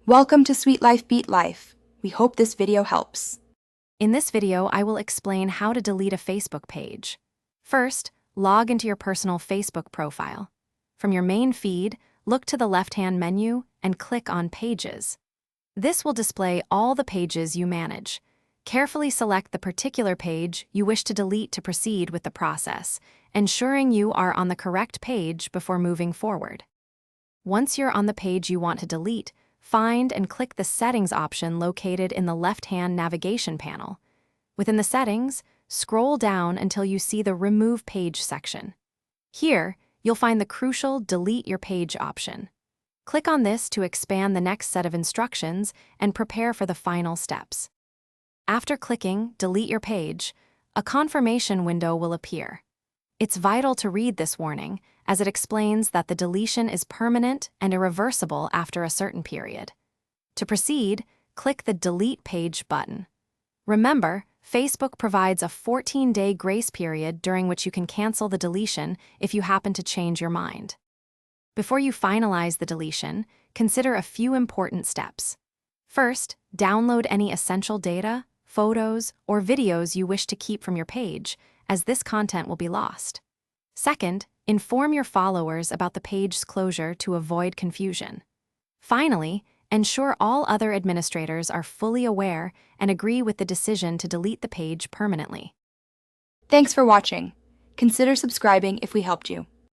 Welcome to Sweet Life Beat Life. We hope this video helps. In this video, I will explain how to delete a Facebook page. First, log into your personal Facebook profile. From your main feed, look to the left-hand menu and click on Pages. This will display all the pages you manage. Carefully select the particular page you wish to delete to proceed with the process, ensuring you are on the correct page before moving forward. Once you're on the page you want to delete, find and click the Settings option located in the left-hand navigation panel. Within the settings, scroll down until you see the Remove Page section. Here, you'll find the crucial Delete Your Page option. Click on this to expand the next set of instructions and prepare for the final steps. After clicking Delete Your Page, a confirmation window will appear. It's vital to read this warning, as it explains that the deletion is permanent and irreversible after a certain period. To proceed, click the Delete Page button. Remember, Facebook provides a 14-day grace period during which you can cancel the deletion if you happen to change your mind. Before you finalize the deletion, consider a few important steps. First, download any essential data, photos, or videos you wish to keep from your page, as this content will be lost. Second, inform your followers about the page's closure to avoid confusion. Finally, ensure all other administrators are fully aware and agree with the decision to delete the page permanently. Thanks for watching. Consider subscribing if we helped you.